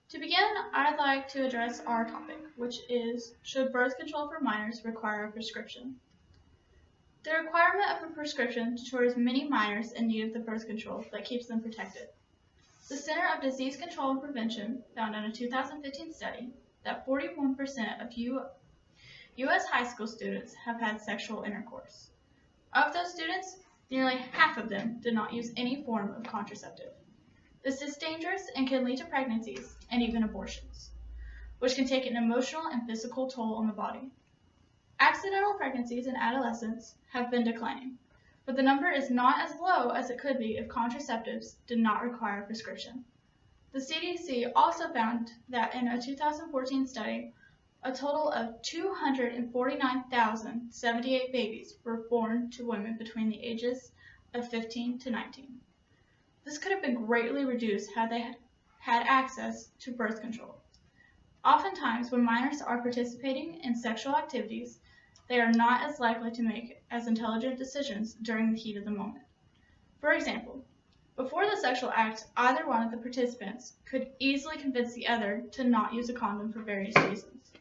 To begin, I'd like to address our topic, which is, should birth control for minors require a prescription? The requirement of a prescription deters many minors in need of the birth control that keeps them protected. The Center of Disease Control and Prevention found in a 2015 study that 41% of U.S. high school students have had sexual intercourse. Of those students, nearly half of them did not use any form of contraceptive. This is dangerous and can lead to pregnancies and even abortions, which can take an emotional and physical toll on the body. Accidental pregnancies in adolescents have been declining, but the number is not as low as it could be if contraceptives did not require a prescription. The CDC also found that in a 2014 study, a total of 249,078 babies were born to women between the ages of 15 to 19. This could have been greatly reduced had they had access to birth control. Oftentimes, when minors are participating in sexual activities, they are not as likely to make as intelligent decisions during the heat of the moment. For example, before the sexual act, either one of the participants could easily convince the other to not use a condom for various reasons.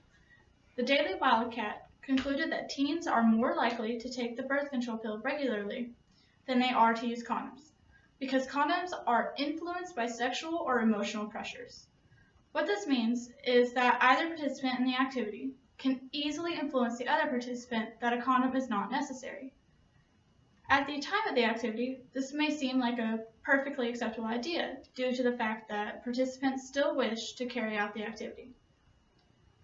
The Daily Wildcat concluded that teens are more likely to take the birth control pill regularly than they are to use condoms, because condoms are influenced by sexual or emotional pressures. What this means is that either participant in the activity can easily influence the other participant that a condom is not necessary. At the time of the activity, this may seem like a perfectly acceptable idea due to the fact that participants still wish to carry out the activity.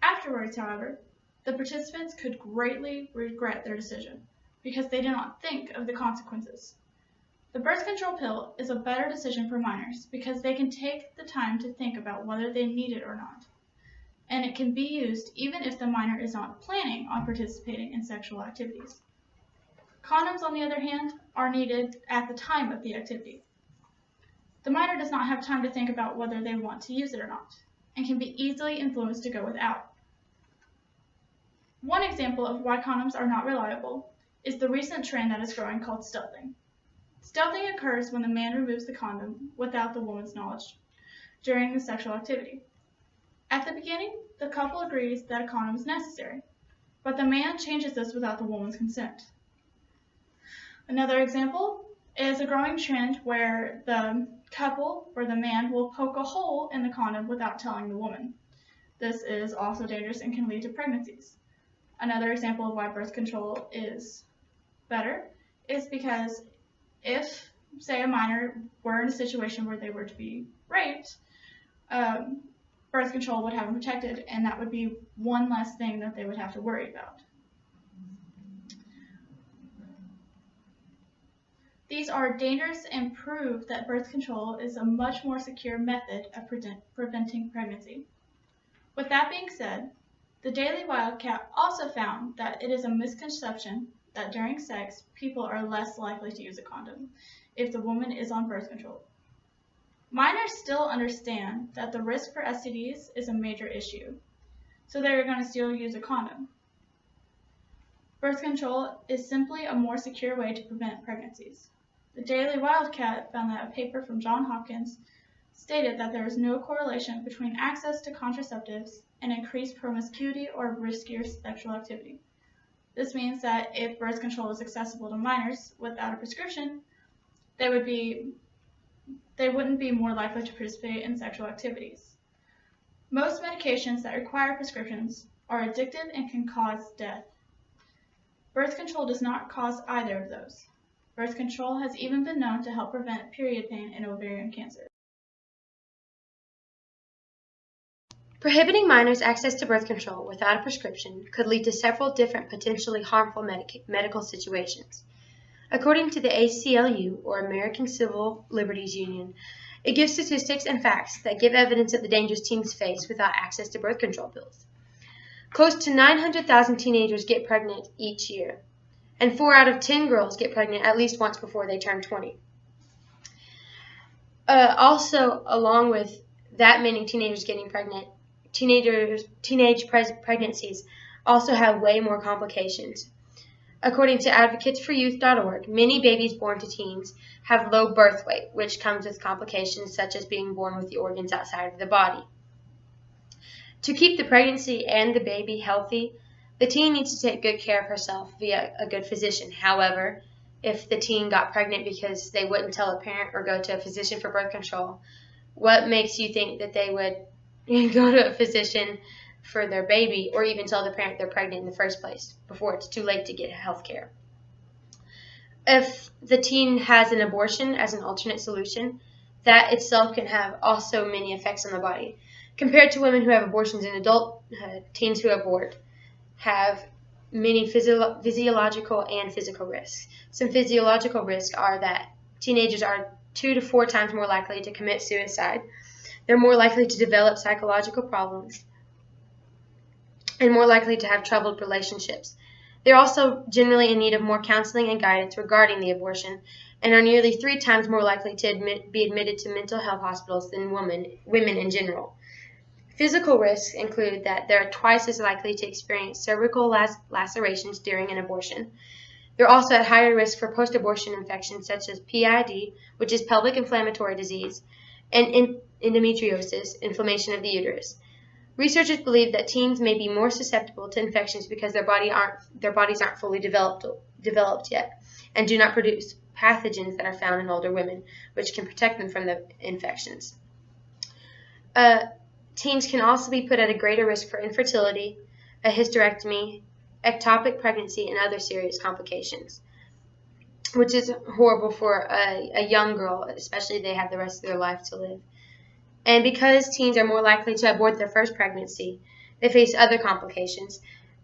Afterwards, however, the participants could greatly regret their decision because they did not think of the consequences. The birth control pill is a better decision for minors because they can take the time to think about whether they need it or not, and it can be used even if the minor is not planning on participating in sexual activities. Condoms, on the other hand, are needed at the time of the activity. The minor does not have time to think about whether they want to use it or not, and can be easily influenced to go without. One example of why condoms are not reliable is the recent trend that is growing called stealthing. Stealthing occurs when the man removes the condom without the woman's knowledge during the sexual activity. At the beginning, the couple agrees that a condom is necessary, but the man changes this without the woman's consent. Another example is a growing trend where the couple or the man will poke a hole in the condom without telling the woman. This is also dangerous and can lead to pregnancies. Another example of why birth control is better is because if, say, a minor were in a situation where they were to be raped, birth control would have them protected, and that would be one less thing that they would have to worry about. These are dangerous and prove that birth control is a much more secure method of preventing pregnancy. With that being said, the Daily Wildcat also found that it is a misconception that during sex, people are less likely to use a condom if the woman is on birth control. Minors still understand that the risk for STDs is a major issue, so they are going to still use a condom. Birth control is simply a more secure way to prevent pregnancies. The Daily Wildcat found that a paper from Johns Hopkins stated that there is no correlation between access to contraceptives and increased promiscuity or riskier sexual activity. This means that if birth control is accessible to minors without a prescription, they wouldn't be more likely to participate in sexual activities. Most medications that require prescriptions are addictive and can cause death. Birth control does not cause either of those. Birth control has even been known to help prevent period pain and ovarian cancer. Prohibiting minors access to birth control without a prescription could lead to several different potentially harmful medical situations. According to the ACLU, or American Civil Liberties Union, it gives statistics and facts that give evidence of the dangers teens face without access to birth control pills. Close to 900,000 teenagers get pregnant each year, and 4 out of 10 girls get pregnant at least once before they turn 20. Also, along with that many teenagers getting pregnant, teenage pregnancies also have way more complications. According to AdvocatesForYouth.org, many babies born to teens have low birth weight, which comes with complications such as being born with the organs outside of the body. To keep the pregnancy and the baby healthy, the teen needs to take good care of herself via a good physician. However, if the teen got pregnant because they wouldn't tell a parent or go to a physician for birth control, what makes you think that they would go to a physician for their baby or even tell the parent they're pregnant in the first place before it's too late to get health care? If the teen has an abortion as an alternate solution, that itself can have also many effects on the body. Compared to women who have abortions in adulthood, teens who abort have many physiological and physical risks. Some physiological risks are that teenagers are 2 to 4 times more likely to commit suicide. They're more likely to develop psychological problems and more likely to have troubled relationships. They're also generally in need of more counseling and guidance regarding the abortion and are nearly 3 times more likely to be admitted to mental health hospitals than women in general. Physical risks include that they're twice as likely to experience cervical lacerations during an abortion. They're also at higher risk for post-abortion infections such as PID, which is pelvic inflammatory disease, and endometriosis, inflammation of the uterus. Researchers believe that teens may be more susceptible to infections because their bodies aren't fully developed yet and do not produce pathogens that are found in older women, which can protect them from the infections. Teens can also be put at a greater risk for infertility, a hysterectomy, ectopic pregnancy, and other serious complications, which is horrible for a young girl, especially if they have the rest of their life to live. And because teens are more likely to abort their first pregnancy, they face other complications.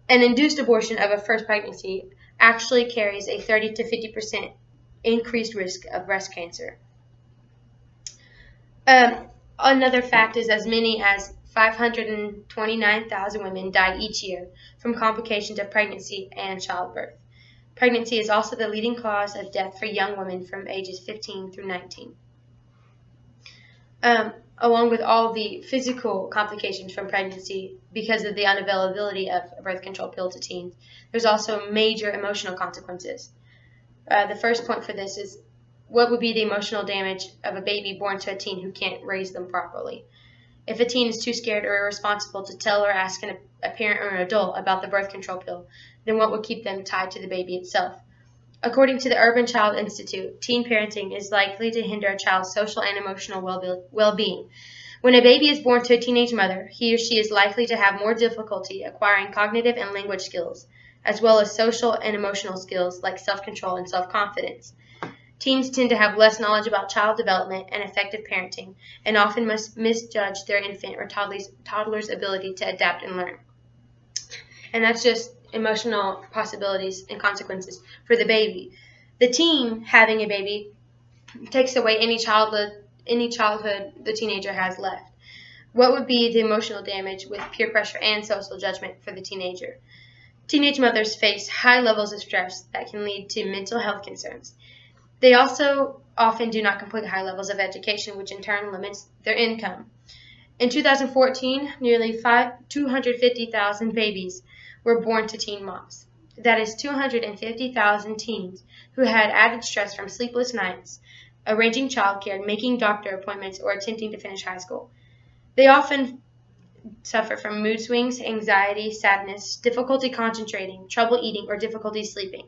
An induced abortion of a first pregnancy actually carries a 30 to 50% increased risk of breast cancer. Another fact is as many as 529,000 women die each year from complications of pregnancy and childbirth. Pregnancy is also the leading cause of death for young women from ages 15 through 19. Along with all the physical complications from pregnancy because of the unavailability of a birth control pill to teens, there's also major emotional consequences. The first point for this is, what would be the emotional damage of a baby born to a teen who can't raise them properly? If a teen is too scared or irresponsible to tell or ask a parent or an adult about the birth control pill, then what would keep them tied to the baby itself? According to the Urban Child Institute, teen parenting is likely to hinder a child's social and emotional well-being. When a baby is born to a teenage mother, he or she is likely to have more difficulty acquiring cognitive and language skills, as well as social and emotional skills like self-control and self-confidence. Teens tend to have less knowledge about child development and effective parenting, and often must misjudge their infant or toddler's ability to adapt and learn. And that's just emotional possibilities and consequences for the baby. The teen having a baby takes away any childhood the teenager has left. What would be the emotional damage with peer pressure and social judgment for the teenager? Teenage mothers face high levels of stress that can lead to mental health concerns. They also often do not complete high levels of education, which in turn limits their income. In 2014, nearly 250,000 babies were born to teen moms. That is 250,000 teens who had added stress from sleepless nights, arranging childcare, making doctor appointments, or attempting to finish high school. They often suffer from mood swings, anxiety, sadness, difficulty concentrating, trouble eating, or difficulty sleeping.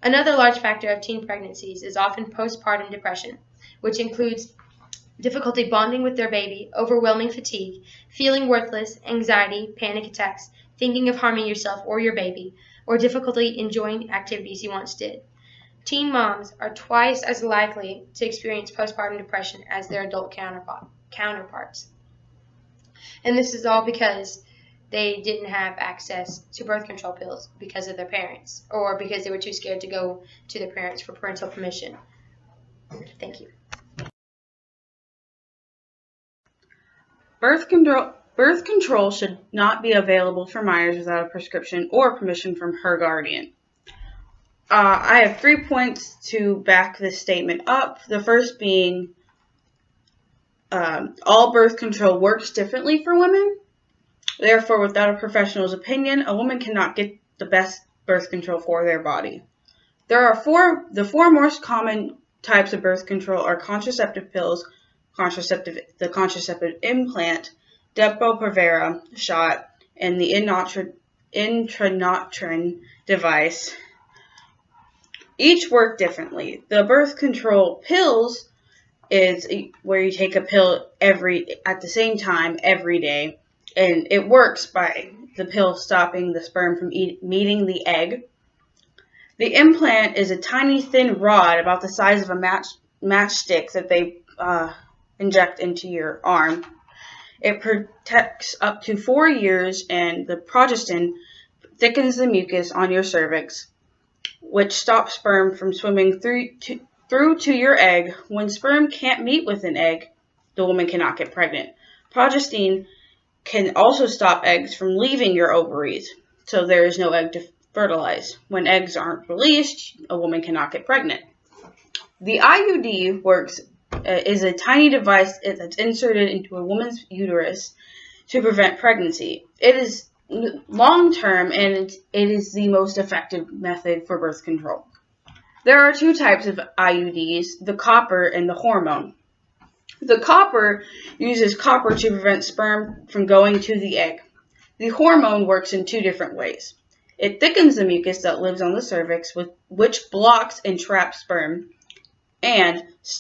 Another large factor of teen pregnancies is often postpartum depression, which includes difficulty bonding with their baby, overwhelming fatigue, feeling worthless, anxiety, panic attacks, thinking of harming yourself or your baby, or difficulty enjoying activities you once did. Teen moms are twice as likely to experience postpartum depression as their adult counterparts. And this is all because they didn't have access to birth control pills because of their parents, or because they were too scared to go to their parents for parental permission. Thank you. Birth control should not be available for minors without a prescription or permission from her guardian. I have 3 points to back this statement up. The first being all birth control works differently for women. Therefore, without a professional's opinion, a woman cannot get the best birth control for their body. The four most common types of birth control are contraceptive pills, the contraceptive implant, Depo-Provera shot and the intrauterine device each work differently. The birth control pills is where you take a pill at the same time every day, and it works by the pill stopping the sperm from meeting the egg. The implant is a tiny thin rod about the size of a matchstick that they inject into your arm. It protects up to 4 years, and the progestin thickens the mucus on your cervix, which stops sperm from swimming through to your egg. When sperm can't meet with an egg, the woman cannot get pregnant. Progestin can also stop eggs from leaving your ovaries, so there is no egg to fertilize. When eggs aren't released, a woman cannot get pregnant. The IUD is a tiny device that's inserted into a woman's uterus to prevent pregnancy. It is long-term, and it is the most effective method for birth control. There are 2 types of IUDs, the copper and the hormone. The copper uses copper to prevent sperm from going to the egg. The hormone works in 2 different ways. It thickens the mucus that lives on the cervix, which blocks and traps sperm,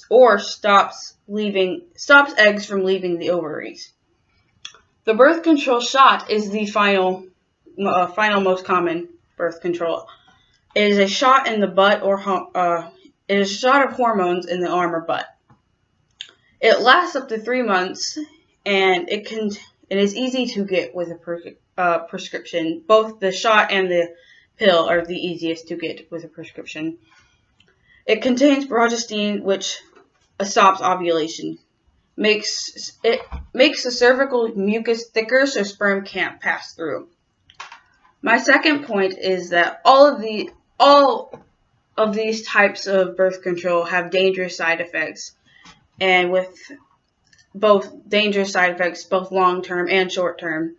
or stops eggs from leaving the ovaries. The birth control shot is the final most common birth control. It is a shot in the butt, it is a shot of hormones in the arm or butt. It lasts up to 3 months, and it is easy to get with a prescription. Both the shot and the pill are the easiest to get with a prescription. It contains progestin, which stops ovulation. It makes the cervical mucus thicker so sperm can't pass through. My second point is that all of these types of birth control have dangerous side effects, and with both dangerous side effects, both long-term and short-term.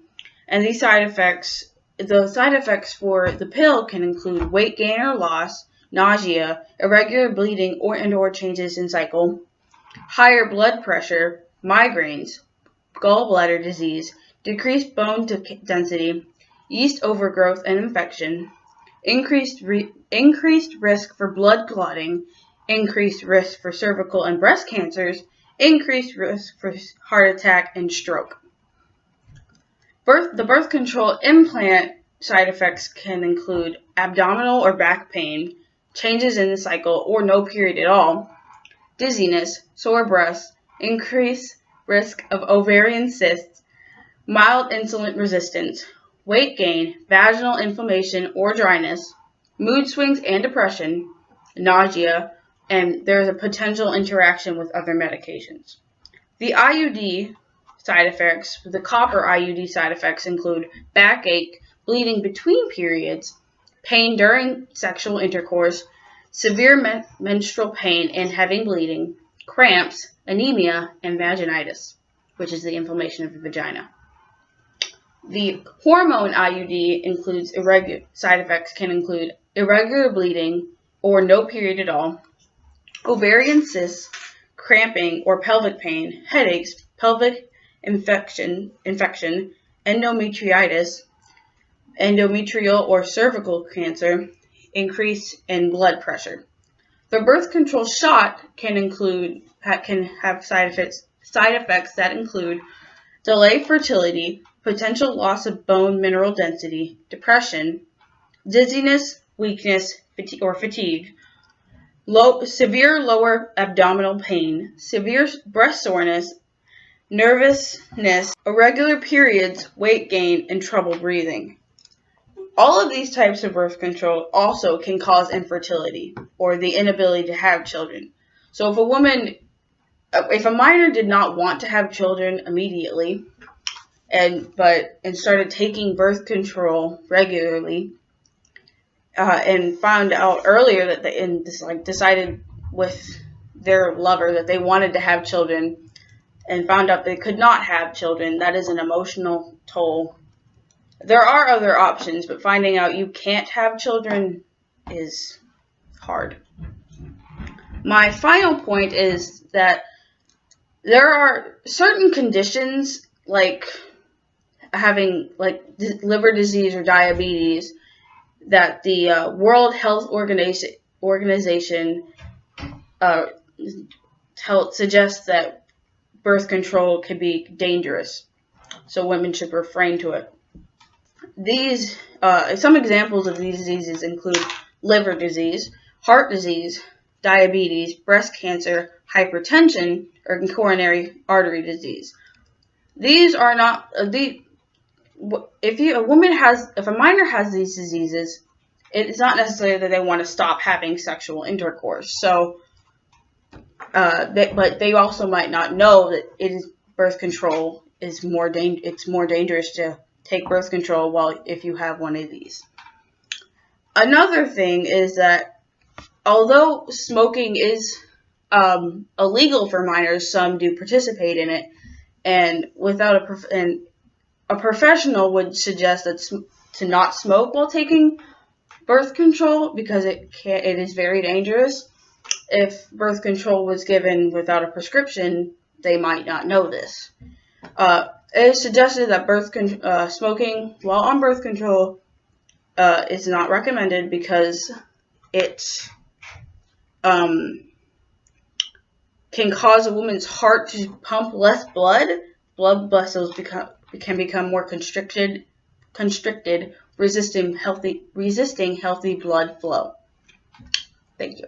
And the side effects for the pill can include weight gain or loss, nausea, irregular bleeding or changes in cycle, higher blood pressure, migraines, gallbladder disease, decreased bone density, yeast overgrowth and infection, increased risk for blood clotting, increased risk for cervical and breast cancers, increased risk for heart attack and stroke. The birth control implant side effects can include abdominal or back pain, changes in the cycle or no period at all, dizziness, sore breasts, increased risk of ovarian cysts, mild insulin resistance, weight gain, vaginal inflammation or dryness, mood swings and depression, nausea, and there is a potential interaction with other medications. The IUD side effects, the copper IUD side effects include backache, bleeding between periods, pain during sexual intercourse, severe menstrual pain and heavy bleeding, cramps, anemia, and vaginitis, which is the inflammation of the vagina. The hormone IUD includes side effects can include irregular bleeding or no period at all, ovarian cysts, cramping or pelvic pain, headaches, pelvic infection, endometritis, endometrial or cervical cancer, increase in blood pressure. The birth control shot can have side effects that include delayed fertility, potential loss of bone mineral density, depression, dizziness, weakness, fatigue, severe lower abdominal pain, severe breast soreness, nervousness, irregular periods, weight gain, and trouble breathing. All of these types of birth control also can cause infertility or the inability to have children. So if a minor did not want to have children immediately and started taking birth control regularly and found out earlier that decided with their lover that they wanted to have children and found out they could not have children, that is an emotional toll. There are other options, but finding out you can't have children is hard. My final point is that there are certain conditions, like having like liver disease or diabetes, that the World Health Organization suggests that birth control can be dangerous, so women should refrain to it. These some examples of these diseases include liver disease, heart disease, diabetes, breast cancer, hypertension, or coronary artery disease. These are not if a minor has these diseases, it is not necessarily that they want to stop having sexual intercourse. So, but they also might not know that birth control is it's more dangerous to take birth control if you have one of these. Another thing is that although smoking is illegal for minors, some do participate in it, and a professional would suggest to not smoke while taking birth control because it is very dangerous. If birth control was given without a prescription, they might not know this. It is suggested that smoking while on birth control is not recommended because it can cause a woman's heart to pump less blood. Blood vessels can become more constricted, resisting healthy blood flow. Thank you.